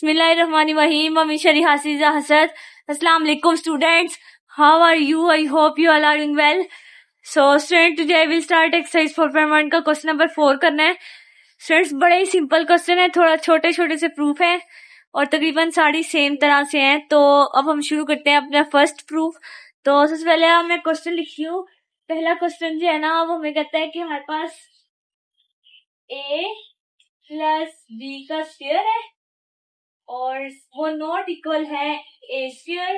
Bismillahirrahmanirrahim. Amishari Hasiza Hasad. Assalamu alaikum students. How are you? I hope you all are doing well. So students, today I will start exercise 4.1 का question number 4 करना है. Students बड़े ही simple question है, थोड़ा छोटे छोटे से proof है और तकरीबन सारी सेम तरह से हैं. तो अब हम शुरू करते हैं अपना फर्स्ट प्रूफ. तो सबसे पहले मैं क्वेश्चन लिखती हूँ. पहला क्वेश्चन जो है ना वो हमें कहता है कि हमारे पास a प्लस b का स्क्वायर है और वो नॉट इक्वल है a square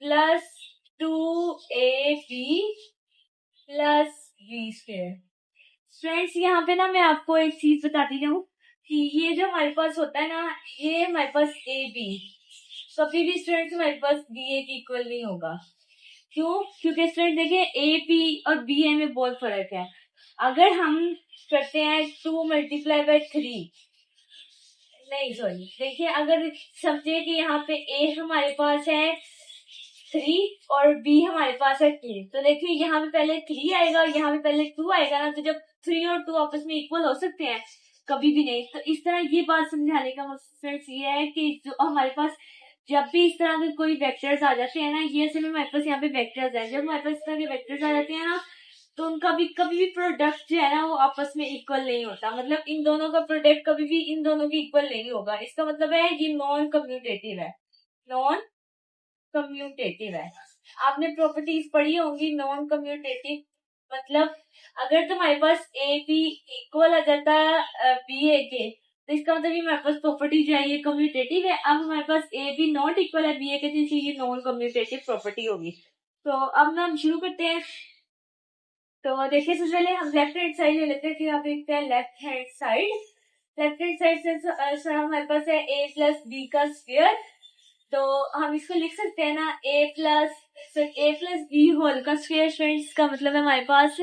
plus 2ab plus b square. Friends यहाँ पे ना मैं आपको एक चीज बताती जाऊँ कि ये जो हमारे पास होता है ना, ये हमारे पास ए बी कभी भी स्टूडेंट्स हमारे पास बी ए के इक्वल नहीं होगा. क्यों? क्योंकि स्टूडेंट देखिए ए बी और बी ए में बहुत फर्क है. अगर हम करते हैं 2 मल्टीप्लाई बाय 3, नहीं सॉरी देखिए, अगर समझे कि यहाँ पे ए हमारे पास है 3 और बी हमारे पास है 2, तो देखिए यहाँ पे पहले 3 आएगा, यहाँ पे पहले 2 आएगा ना. तो जब 3 और 2 आपस में इक्वल हो सकते हैं? कभी भी नहीं. तो इस तरह ये बात समझाने का मकसद ये है कि जो हमारे पास जब भी इस तरह के कोई वेक्टर्स आ जाते हैं ना, ये असल में हमारे पास यहाँ पे वेक्टर्स है, जब हमारे पास इस तरह के वेक्टर्स आ जाते हैं ना, तो उनका भी कभी भी प्रोडक्ट जो है ना वो आपस में इक्वल नहीं होता. मतलब इन दोनों का प्रोडक्ट कभी भी इन दोनों की इक्वल नहीं होगा. इसका मतलब है ये नॉन कम्यूटेटिव है. नॉन कम्यूटेटिव है. आपने प्रॉपर्टीज पढ़ी होंगी नॉन कम्यूटेटिव. मतलब अगर तुम्हारे पास ए बी इक्वल आ जाता है बी ए के, तो इसका मतलब ये हमारे पास प्रॉपर्टी जो है ये कम्यूटेटिव है. अब हमारे पास ए बी नॉट इक्वल है बी ए के, तो ये नॉन कम्यूटेटिव प्रॉपर्टी होगी. तो अब ना हम शुरू करते हैं. तो देखिए सबसे पहले हम लेफ्ट हैंड साइड ले लेते हैं. फिर आप देखते हैं left hand side. Left hand side से हमारे पास है a प्लस बी का स्क्वायर. तो हम इसको लिख सकते हैं ना a प्लस बी होल का स्क्वायर. फ्रेंड्स का मतलब है हमारे पास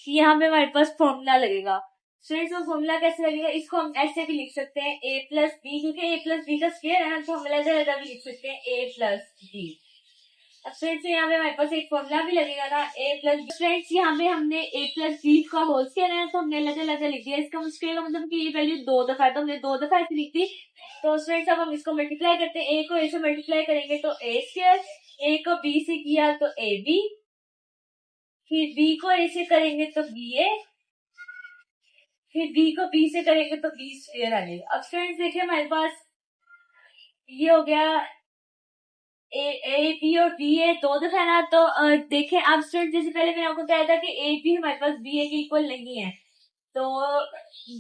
यहाँ पे हमारे पास फॉर्मूला लगेगा. फ्रेंड्स वो फॉर्मूला कैसे लगेगा? इसको हम ऐसे भी लिख सकते हैं a प्लस बी, क्योंकि a प्लस बी का स्क्वायर है ना, तो हम अलग भी लिख सकते हैं a प्लस बी. अब फ्रेंड्स यहाँ पे हमारे पास एक फॉर्मूला भी लगेगा ना a प्लस. फ्रेंड्स यहाँ पे हमने a प्लस बी का होल स्क्वायर है तो हमने अलग लिख दिया. इसका स्क्वायर का मतलब कि ये वैल्यू 2 दफा है, तो हमने 2 दफा ऐसे लिख दी. तो फ्रेंड्स अब हम इसको मल्टीप्लाई करते हैं. a को a से मल्टीप्लाई करेंगे तो a स्क्वायर, a को b से किया तो a b, फिर b को a से करेंगे तो b a, फिर b को b से करेंगे तो b स्क्वायर आ जाएगा. अब फ्रेंड्स देखिए हमारे पास ये हो गया ए बी और बी ए 2 दफा है ना. तो देखें अब स्टूडेंट जैसे पहले मैंने आपको बताया था कि ए बी हमारे पास बी ए के इक्वल नहीं है. तो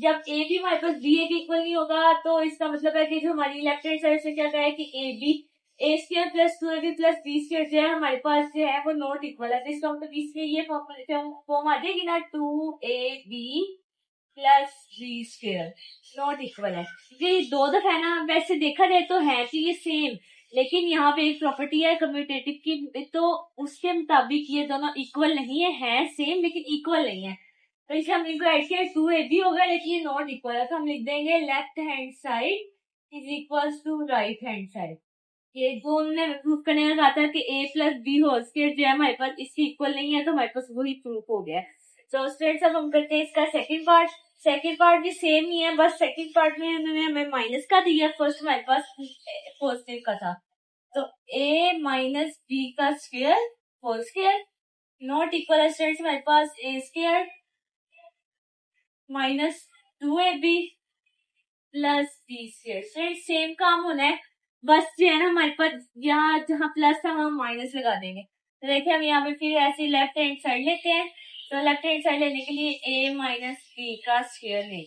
जब ए बी हमारे पास बी ए के इक्वल नहीं होगा तो इसका मतलब है कि जो हमारी लेफ्ट हैंड साइड से क्या कहा है कि a b a square plus 2ab plus b square जो है हमारे पास जो है वो नॉट इक्वल है. तो इसका मतलब इसमें ये फॉर्म आ जाएगी ना 2ab plus b square not equal है. ये 2 दफा है ना. वैसे देखा जाए तो है तो ये सेम, लेकिन यहाँ पे एक प्रॉपर्टी है कम्यूटेटिव की, तो उसके मुताबिक ये दोनों इक्वल नहीं है सेम लेकिन इक्वल नहीं है. तो इसलिए हम इनको ऐड किया 2ab होगा लेकिन ये नॉट इक्वल है. तो हम लिख देंगे left hand side is equal to right hand side. ये जो हमने प्रूफ करने का कहा था कि a plus b whole square जो है हमारे पास इसके इक्वल नहीं है, तो हमारे पास वही प्रूफ हो गया. तो स्टूडेंट्स अब हम करते हैं इसका सेकंड पार्ट. सेकंड पार्ट भी सेम ही है, बस सेकंड पार्ट में उन्होंने हमें माइनस का दिया, फर्स्ट हमारे पास पॉजिटिव का था. तो a माइनस बी का square whole square not equal है स्टूडेंट्स हमारे पास a square minus 2ab plus b square. Friends same काम होना है, बस जो है ना हमारे पास यहाँ जहाँ प्लस था वहाँ माइनस लगा देंगे. तो देखिए हम यहाँ पे फिर ऐसे लेफ्ट हैंड साइड लेते हैं. तो लेफ्ट हैंड साइड लेने के लिए a माइनस बी का स्क्वायर लेंगे.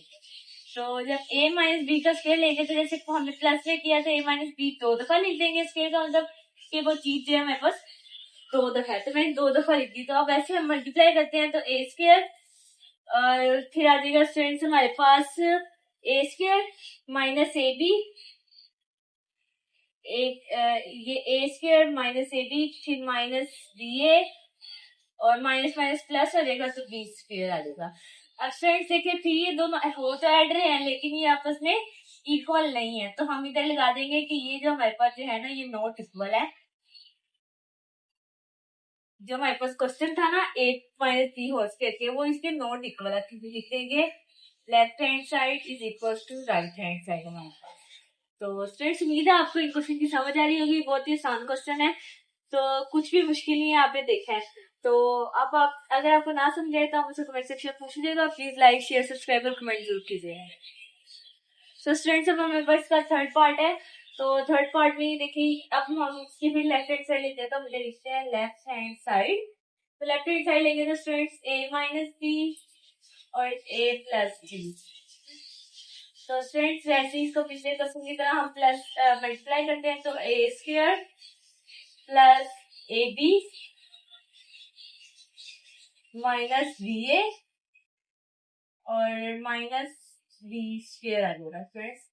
तो जब a माइनस बी का स्क्वायर लेंगे तो जैसे हमने प्लस में किया तो a माइनस बी 2 दफा लिख देंगे. स्क्वायर का मतलब कि वो चीज जो है हमारे पास 2 दफा है, तो मैंने 2 दफा लिख दी. तो अब ऐसे हम मल्टीप्लाई करते हैं तो a स्क्वायर और फिर आ जाएगा स्टूडेंट्स हमारे पास a square minus a b, ये a square minus a b, फिर माइनस बी ए और माइनस माइनस प्लस हो जाएगा तो बी स्क्वायर आ जाएगा. अब फ्रेंड्स देखिए फिर ये दोनों हो तो ऐड रहे हैं लेकिन ये आपस में इक्वल नहीं है, तो हम इधर लगा देंगे कि ये जो हमारे पास जो है ना ये नॉट इक्वल है. जो हमारे पास क्वेश्चन था ना 8 माइनस बी होल स्क्वायर के, वो इसके नॉट इक्वल है. लिख देंगे left hand side is equal to right hand side हमारे पास। तो स्टूडेंट्स उम्मीद है आपको इन क्वेश्चन की समझ आ रही होगी, बहुत ही आसान क्वेश्चन है, तो कुछ भी मुश्किल नहीं है, आपने देखा है। तो अब आप अगर आपको ना समझे तो आप मुझसे कमेंट सेक्शन में पूछ लीजिएगा। प्लीज लाइक शेयर सब्सक्राइब और कमेंट जरूर कीजिएगा। सो स्टूडेंट्स अब हमारे पास का थर्ड पार्ट है। तो थर्ड पार्ट में देखिए अब हम इसकी फिर लेफ्ट हैंड साइड लेते हैं, तो मुझे लिखते हैं लेफ्ट हैंड साइड। तो लेफ्ट हैंड साइड लेंगे तो स्टूडेंट्स a माइनस बी और a प्लस बी। तो स्टूडेंट्स वैसे इसको पिछले क्वेश्चन की तरह हम प्लस मल्टीप्लाई करते हैं, तो a square plus A B minus B ए और माइनस बी स्क्वायर आ जाएगा स्टूडेंट्स।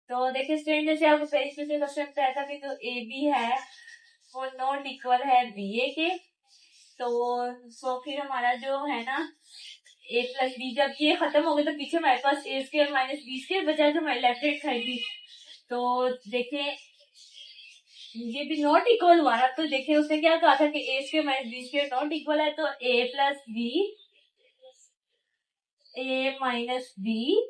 तो देखिए स्टूडेंट जैसे आपको पहले से क्वेश्चन पे आया था कि जो ए बी है वो नॉट इक्वल है बी ए के, तो फिर हमारा जो है ना ए प्लस बी, जब ये खत्म हो गया तो पीछे हमारे पास ए स्क्वायर माइनस बी स्क्वायर बचा है, तो हमारी लेफ्ट हैंड साइड भी। तो देखिए ये भी नॉट इक्वल हुआ ना, तो देखिए उसने क्या कहा था कि A square minus B square not equal है, तो A plus B A minus B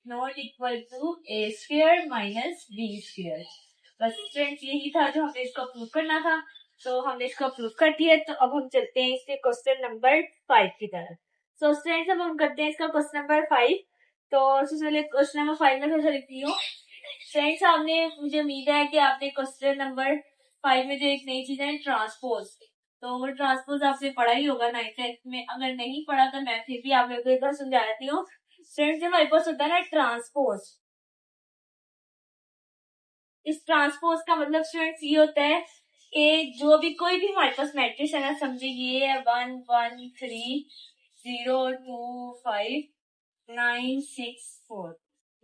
not equal to A square minus B square. बस फ्रेंड्स यही था जो हमें इसको प्रूव करना था, तो हमने इसको प्रूव कर दिया। तो अब हम चलते हैं इसके क्वेश्चन नंबर 5 की तरफ। सो फ्रेंड्स अब हम करते हैं इसका क्वेश्चन नंबर 5। तो सबसे पहले क्वेश्चन नंबर 5 में थोड़ा लिखती हूँ फ्रेंड्स, आपने मुझे उम्मीद है कि आपने क्वेश्चन नंबर 5 में जो एक नई चीज है ट्रांसपोज, तो वो ट्रांसपोज आपने पढ़ा ही होगा 9th में। अगर नहीं पढ़ा तो मैं फिर भी आप लोगों को एक बार समझा देती हूँ। फ्रेंड्स जब हमारे पास होता है ना ट्रांसपोज, इस ट्रांसपोज का मतलब स्टूडेंट्स ये होता है कि जो भी कोई भी हमारे पास मैट्रिक्स है ना, समझे ये है 1 1 3 0 2 5 9 6 4,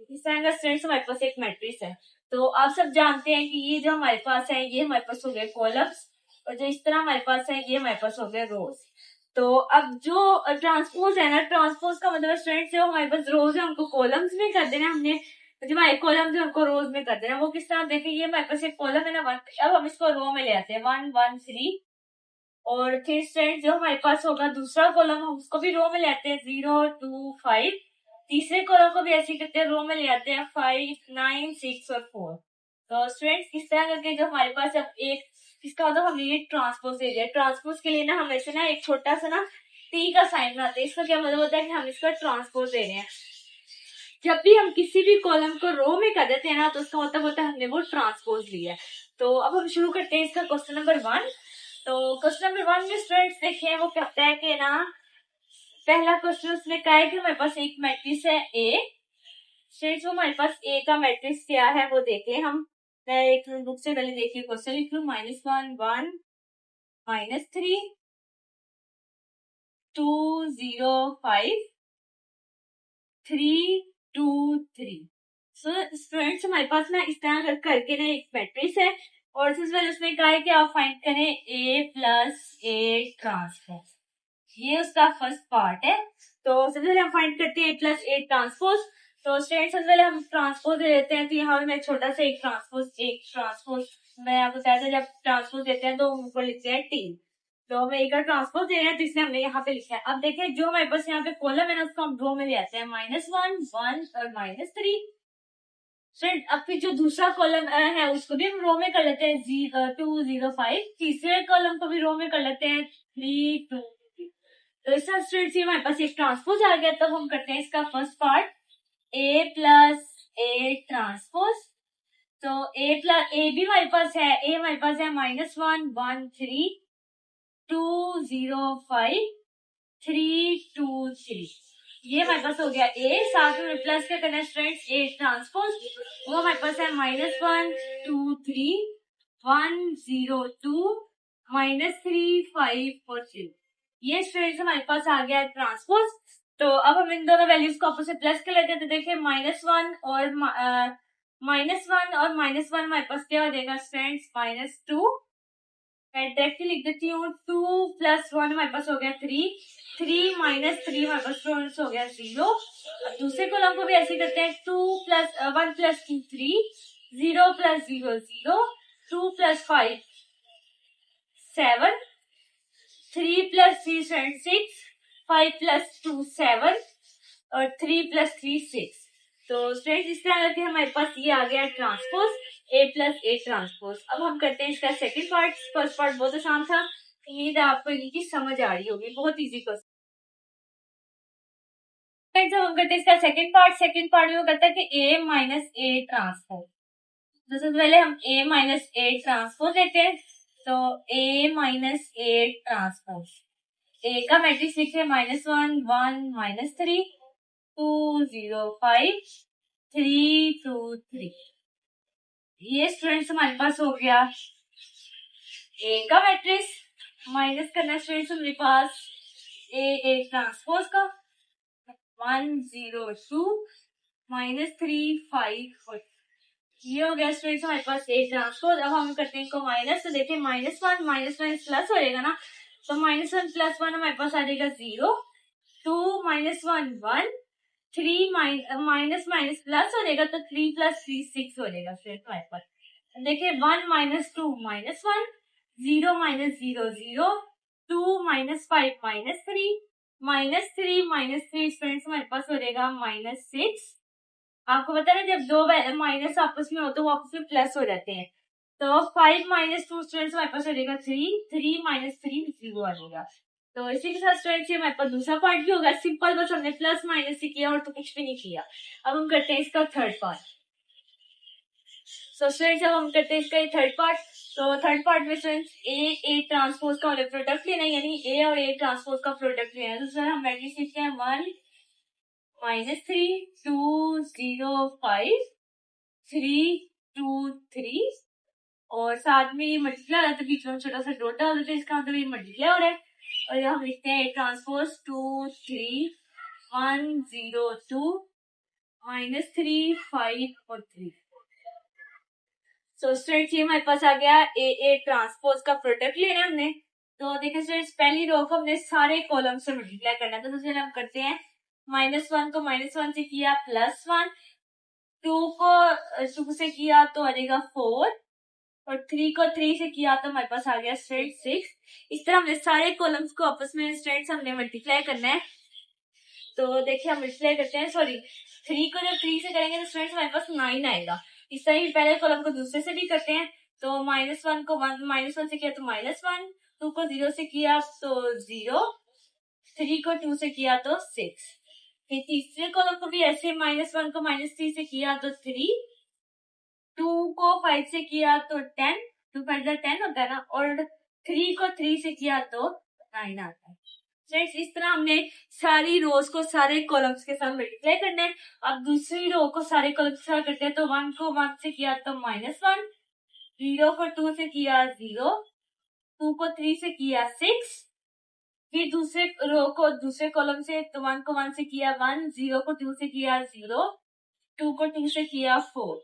इस तरह का स्टूडेंट्स हमारे पास एक मैट्रिक्स है। तो आप सब जानते हैं कि ये जो हमारे पास है ये हमारे पास हो गए कॉलम्स, और जो इस तरह हमारे पास है ये हमारे पास हो गए रोज। तो अब जो ट्रांसपोज है ना, ट्रांसपोज का मतलब स्टूडेंट्स जो हमारे पास रोज है उनको कॉलम्स में कर देना हमने, जो हमारे कॉलम है उनको रोज में कर देना। वो किस तरह देखिए ये हमारे पास एक कॉलम है ना 1, अब हम इसको रो में ले आते हैं 1 1 3, और फिर स्टूडेंट जो हमारे पास होगा दूसरा कॉलम हम उसको भी रो में ले आते हैं 0 2 5, तीसरे कॉलम को भी ऐसे करते हैं रो में ले आते हैं 5 9 6 और 4। तो स्टूडेंट्स इस तरह करके जो हमारे पास अब एक इसका मतलब हमने ये ट्रांसपोज दे दिया। ट्रांसपोज के लिए ना हम ऐसे ना एक छोटा सा ना टी का साइन बनाते हैं, इसका क्या मतलब होता है कि हम इसका ट्रांसपोज दे रहे हैं। जब भी हम किसी भी कॉलम को रो में कर देते हैं ना, तो उसका मतलब होता है हमने वो ट्रांसपोज लिया है। तो अब हम शुरू करते हैं इसका क्वेश्चन नंबर 1। तो क्वेश्चन नंबर 1 में स्टूडेंट्स देखिए वो कहता है कि ना पहला क्वेश्चन उसने कहा है कि हमारे पास एक मैट्रिक्स है ए। स्टूडेंट्स वो हमारे पास ए का मैट्रिक्स क्या है वो देखें हम। मैं एक बुक से पहले देखिए क्वेश्चन लिख लू -1 1 -3 2 0 5 3 2 3। सो स्टूडेंट्स हमारे पास ना इस तरह करके ना एक मैट्रिक्स है, और सबसे पहले उसने कहा है कि आप फाइंड करें ए प्लस ए ट्रांसपोज, ये उसका फर्स्ट पार्ट है। तो सबसे पहले हम फाइंड करते हैं ए प्लस ए ट्रांसपोज। तो स्टूडेंट्स सबसे पहले हम ट्रांसपोज ले लेते हैं, तो यहाँ पे मैं छोटा सा एक ट्रांसपोज मैं आपको बताया था जब ट्रांसपोज देते हैं तो उनको लिखते हैं टी। तो हम एक ट्रांसपोज दे रहे हैं तो इसलिए हमने यहाँ पे लिखा है। अब देखिए जो हमारे पास यहाँ पे कॉलम है ना उसको हम रो में ले आते हैं -1 1 और -3। फ्रेंड अब फिर जो दूसरा कॉलम है उसको भी हम रो में कर लेते हैं 2 0 5, तीसरे कॉलम को भी रो में कर लेते हैं 3 2 3। तो इस स्टूडेंट्स हमारे पास एक ट्रांसपोज आ गया। तब हम करते हैं इसका first part A plus A transpose. तो ए भी हमारे पास है, ए हमारे पास है -1 1 3 2 0 5 3 2 3, ये हमारे पास हो गया ए। साथ में प्लस के करना स्टूडेंट्स ए ट्रांसपोज, वो हमारे पास है -1 2 3 1 0 2 -3 5 और 3, ये स्टूडेंट्स हमारे पास आ गया ट्रांसपोज। तो अब हम इन दोनों वैल्यूज को आपस में प्लस कर लेते हैं। तो देखिए -1 और -1 और -1 हमारे पास क्या हो जाएगा स्टूडेंट्स -2। मैं डायरेक्टली लिख देती हूँ 2 + 1 हमारे पास हो गया 3 3 -3 हमारे पास स्टूडेंट्स हो गया 0। दूसरे कॉलम को भी ऐसे करते हैं 2 + 1 + 2 3 0 + 0 0 2 + 5 7 3 + 3 6 5 + 2 7 और 3 + 3 6। तो स्टूडेंट्स इस तरह करके हमारे पास ये आ गया ट्रांसपोज A + A ट्रांसपोज। अब हम करते हैं इसका सेकंड पार्ट। फर्स्ट पार्ट बहुत आसान था, उम्मीद है आपको इनकी समझ आ रही होगी, बहुत इजी क्वेश्चन। जब हम करते हैं इसका सेकंड पार्ट में वो करता है कि A - A ट्रांसपोज। तो सबसे पहले हम A - A ट्रांसपोज लेते हैं। तो A - A ट्रांसपोज, A का मैट्रिक्स लिखे -1 1 -3 2 0 5 3 2 3। ये स्टूडेंट्स हमारे पास हो गया A का मैट्रिक्स। माइनस करना स्टूडेंट्स हमारे पास A ट्रांसपोज का 1 0 2 -3 5 4। ये हो गया स्टूडेंट्स हमारे पास A ट्रांसपोज। अब हम करते हैं इनको माइनस। तो देखिए -1 प्लस हो जाएगा ना, तो -1 + 1 हमारे पास आ जाएगा 0, 2 - 1 1, 3 माइनस माइनस प्लस हो जाएगा, तो 3 + 3 6 हो जाएगा स्टूडेंट्स हमारे पास। देखिए 1 - 2 -1, 0 - 0 0, 2 - 5 -3, -3 स्टूडेंट्स हमारे पास हो जाएगा -6। आपको पता है ना, जब दो माइनस आपस में हो तो वो आपस में प्लस हो जाते हैं। तो 5 - 2 स्टूडेंट्स हमारे पास हो जाएगा 3, 3 - 3 0 आ जाएगा। तो इसी के साथ स्टूडेंट्स ये हमारे पास दूसरा पार्ट भी होगा। सिंपल, बस हमने प्लस माइनस से किया और तो कुछ भी नहीं किया। अब हम करते हैं इसका थर्ड पार्ट। सो स्टूडेंट्स अब हम करते हैं इसका थर्ड पार्ट। तो थर्ड पार्ट में स्टूडेंट्स A ट्रांसपोज का प्रोडक्ट लेना है, यानी A और A ट्रांसपोज का प्रोडक्ट लेना है। तो सर हम मैट्रिक्स लिखते हैं 1 -3 2 0 5 3 2 3 और साथ में ये मल्टीप्लाई हो रहा है, तो बीच में छोटा सा डॉट डाल देते हैं, इसका मतलब ये मल्टीप्लाई हो रहा है। और यहाँ हम लिखते हैं A ट्रांसपोज 2 3 1 0 2 -3 5 और 3। सो स्टूडेंट्स ये हमारे पास आ गया A ट्रांसपोज का प्रोडक्ट लेना है हमने। तो देखिए स्टूडेंट्स पहली रो को हमने सारे कॉलम से मल्टीप्लाई करना है। तो सबसे पहले हम करते हैं -1 को -1 से किया +1, 2 को 2 से किया तो आ जाएगा 4 और 3 को 3 से किया तो हमारे पास आ गया स्टूडेंट 6। इस तरह हमने सारे कॉलम्स को आपस में स्टूडेंट्स हमने मल्टीप्लाई करना है। तो देखिए हम मल्टीप्लाई करते हैं, सॉरी 3 को जब 3 से करेंगे तो स्टूडेंट्स हमारे पास 9 आएगा। इस तरह ही पहले कॉलम को दूसरे से भी करते हैं। तो -1 को -1 से किया तो -1, 2 को 0 से किया तो 0, 3 को 2 से किया तो 6। फिर तीसरे कॉलम को भी ऐसे -1 को -3 से किया तो 3, 2 को 5 से किया तो 10, 2 5 10 होता है ना, और 3 को 3 से किया तो 9 आता है। फ्रेंड्स इस तरह हमने सारी रोज को सारे कॉलम्स के साथ मल्टीप्लाई करना है। अब दूसरी रो को सारे कॉलम्स के साथ करते हैं। तो 1 को 1 से किया तो -1, 0 को 2 से किया 0, 2 को 3 से किया 6, फिर दूसरे रो को दूसरे कॉलम से तो 1 को 1 से किया 1, 0 को 2 से किया 0, 2 को 2 से किया 4।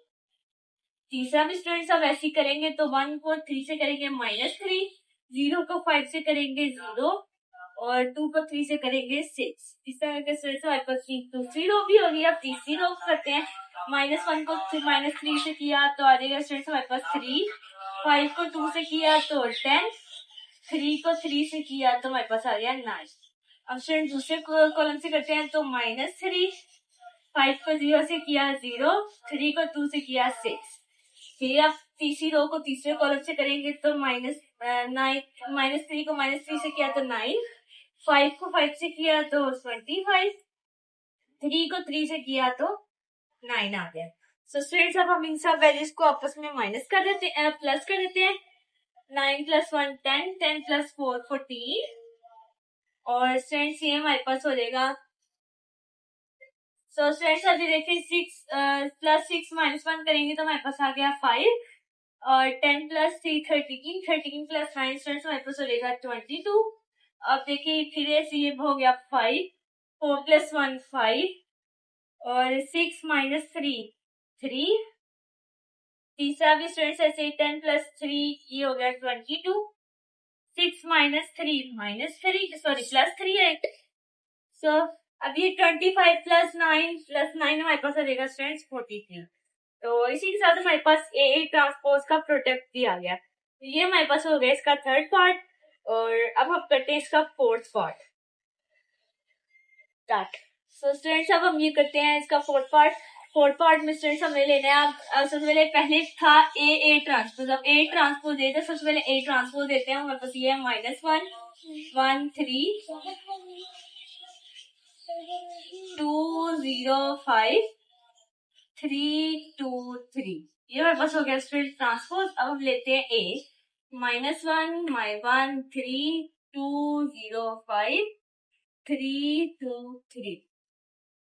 तीसरा भी स्टूडेंट्स अब ऐसे करेंगे। तो 1 को 3 से करेंगे -3, 0 को 5 से करेंगे 0 और 2 को 3 से करेंगे 6। इस तरह के स्टूडेंट्स हमारे पास दूसरी रो भी होगी। अब तीसरी रो करते हैं। -1 को -3 से किया तो आ जाएगा स्टूडेंट्स हमारे पास 3, 5 को 2 से किया तो 10, 3 को 3 से किया तो हमारे पास आ गया 9। अब स्टूडेंट दूसरे कॉलम से करते हैं। तो -3, 5 को 0 से किया 0, 3 को 2 से किया 6। फिर आप तीसरी रो को तीसरे कॉलम से करेंगे। तो -3 को -3 से किया तो 9, 5 को 5 से किया तो 25, 3 को 3 से किया तो 9 आ गया। सो स्टूडेंट्स अब हम इन सब वैल्यूज को आपस में माइनस कर देते हैं, प्लस कर देते हैं। 9 + 1 10, 10 + 4 14 और स्टूडेंट्स ये हमारे पास हो जाएगा। सो स्टूडेंट्स अभी देखिए 6 + 6 -1 करेंगे तो हमारे पास आ गया 5 और 10 + 3 13, 13 + 9 स्टूडेंट्स हमारे पास हो जाएगा 22। अब देखिए फिर ये हो गया 5, 4 + 1 5 और 6 - 3 3। तीसरा भी स्टूडेंट्स ऐसे 10 + 3 ये हो गया 22, 6 - 3 -3 सॉरी +3 है। सो अब ये 25 + 9 हमारे पास आ जाएगा स्टूडेंट्स 43। तो इसी के साथ हमारे पास A ट्रांसपोज का प्रोडक्ट भी आ गया। तो ये हमारे पास हो गया इसका थर्ड पार्ट। और अब हम करते हैं इसका fourth part start. So students अब हम ये करते हैं इसका फोर्थ पार्ट में स्टूडेंट्स हमें लेना है। अब सबसे पहले पहले था ए ट्रांसपोज, अब ए ट्रांसपोज देते हैं। सबसे पहले ए ट्रांसपोज देते हैं, हमारे पास ये है -1 1 3 2 0 5 3 2 3, ये हमारे पास हो गया स्टूडेंट ट्रांसपोज। अब हम लेते हैं ए -1 1 3 2 0 5 3 2 3,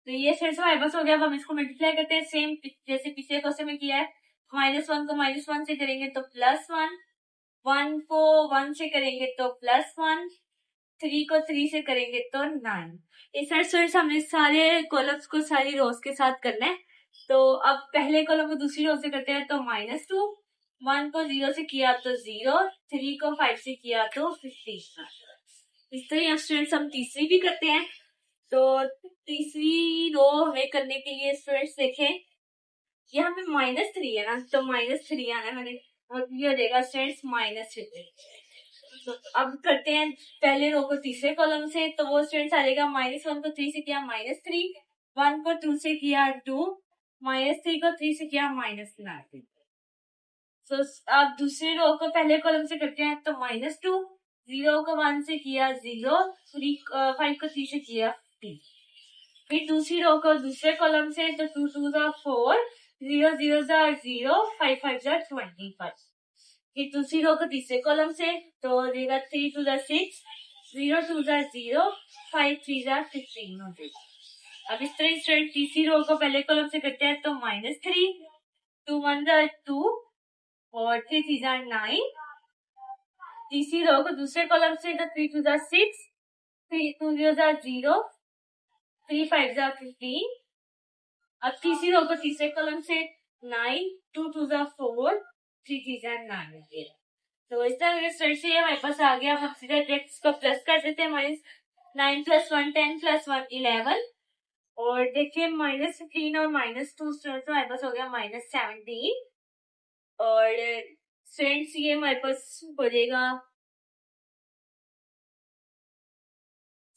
तो ये फिर से हमारे पास हो गया। अब हम इसको मल्टीप्लाई करते हैं सेम जैसे पिछले क्वेश्चन में किया है। -1 को -1 से करेंगे तो +1, 1 को 1 से करेंगे तो +1, 3 को 3 से करेंगे तो 9। इस तरह से हमने सारे कॉलम्स को सारी रोज के साथ करना है। तो अब पहले कॉलम को दूसरी रो से करते हैं तो -2, 1 को 0 से किया तो 0, 3 को 5 से किया तो 15। इस तरह स्टूडेंट्स हम तीसरी भी करते हैं। तो तीसरी रो हमें करने के लिए स्टूडेंट्स देखें, यहाँ पे -3 है ना, तो -3 आना है मैंने, और ये हो जाएगा स्टूडेंट्स -3। तो अब करते हैं पहले रो को तीसरे कॉलम से, तो वो स्टूडेंट्स आ जाएगा -1 को 3 से किया -3, 1 को 2 से किया 2, -3 को 3 से किया -9। तो अब दूसरी रो को पहले कॉलम से करते हैं तो -2, 0 को 1 से किया 0, 5 को 3 से किया 3। फिर दूसरी रो को दूसरे कॉलम से तो 2 2 4, 0 0 0, 5 5 25। फिर दूसरी रो को तीसरे कॉलम से तो देगा 3 2 6, 0 2 0, 5 3 15 हो जाएगा। अब इस तरह स्टूडेंट तीसरी रो को पहले कॉलम से करते हैं तो -3, 2 1 2, और 3 3 9। तीसरी रो को दूसरे कॉलम से तो 3 2 6, 3 2 0 0, 3 5 15। अब तीसरी रो को तीसरे कॉलम से 9, 2 2 4, 3 3 9। तो इस तरह से हमारे पास आ गया। हम सीधा डायरेक्ट को प्लस कर देते हैं। -9 + 1 10 + 1 11, और देखिए -15 और -2 स्टूडेंट्स हमारे पास हो गया -17, और स्टूडेंट्स ये हमारे पास हो जाएगा।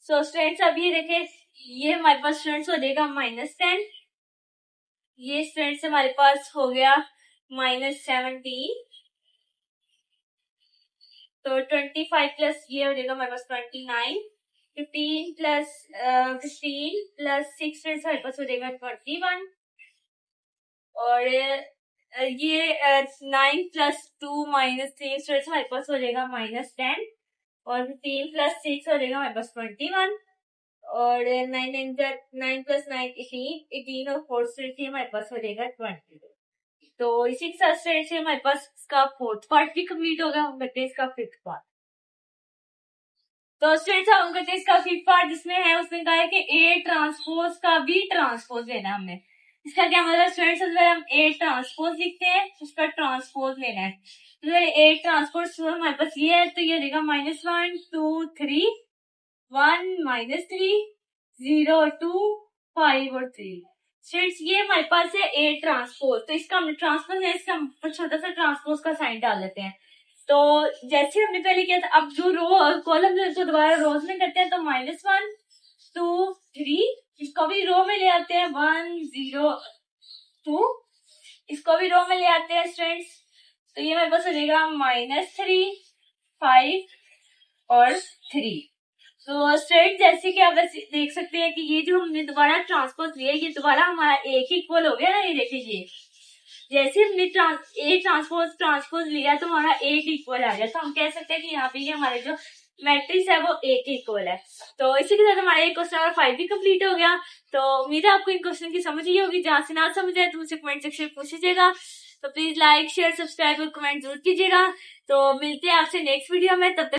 सो स्टूडेंट्स अब ये देखें, ये हमारे पास स्टूडेंट्स हो जाएगा -10, ये स्टूडेंट्स हमारे पास हो गया -17, तो 25 प्लस ये हो जाएगा हमारे पास 29, 15 प्लस 15 प्लस 6 हमारे पास हो जाएगा 21, और ये 9 + 2 - 3 हमारे पास हो जाएगा -10, और 15 + 6 हो जाएगा हमारे पास 21, और 9 + 9 18 और 4 से हमारे पास हो जाएगा 20। तो इसी के साथ से हमारे पास इसका फोर्थ पार्ट भी कंप्लीट होगा। हम करते हैं इसका फिफ्थ पार्ट। तो स्टूडेंट्स हम करते हैं इसका फिफ्थ पार्ट, जिसमें है उसने कहा है कि ए ट्रांसपोज का भी ट्रांसपोज लेना है हमने। इसका क्या मतलब स्टूडेंट्स, हम ए ट्रांसपोज लिखते हैं, उसका ट्रांसपोज लेना है। तो ए ट्रांसपोज हमारे पास ये है, तो ये देगा -1 2 3 1 -3 0 2 5 और 3। स्टूडेंट्स ये हमारे पास है ए ट्रांसपोज, तो इसका हमने ट्रांसपोज है, इसका छोटा सा ट्रांसपोज का साइन डाल देते हैं। तो जैसे हमने पहले किया था, अब जो रो कॉलम जो दोबारा रोज में करते हैं तो -1 2 3, इसको भी रो में ले आते हैं 1 0 2, इसको भी रो में ले आते हैं स्टूडेंट्स। तो ये मेरे पास हो जाएगा -3 5 और 3। तो स्टूडेंट जैसे कि आप देख सकते हैं कि ये जो हमने दोबारा ट्रांसपोज लिया, ये दोबारा हमारा एक ही इक्वल हो गया ना। ये देखिए, जैसे हमने ए ट्रांसपोज लिया तो हमारा एक इक्वल आ गया। तो हम कह सकते हैं कि यहाँ पे ये हमारे जो मैट्रिक्स है वो एक इक्वल है। तो इसी के साथ हमारा क्वेश्चन नंबर 5 भी कंप्लीट हो गया। तो उम्मीद है आपको इन क्वेश्चन की समझ ही होगी। जहां से ना समझ आए तो मुझसे कमेंट सेक्शन में पूछ लीजिएगा। तो प्लीज लाइक शेयर सब्सक्राइब और कमेंट जरूर कीजिएगा। तो मिलते हैं आपसे नेक्स्ट वीडियो में, तब तक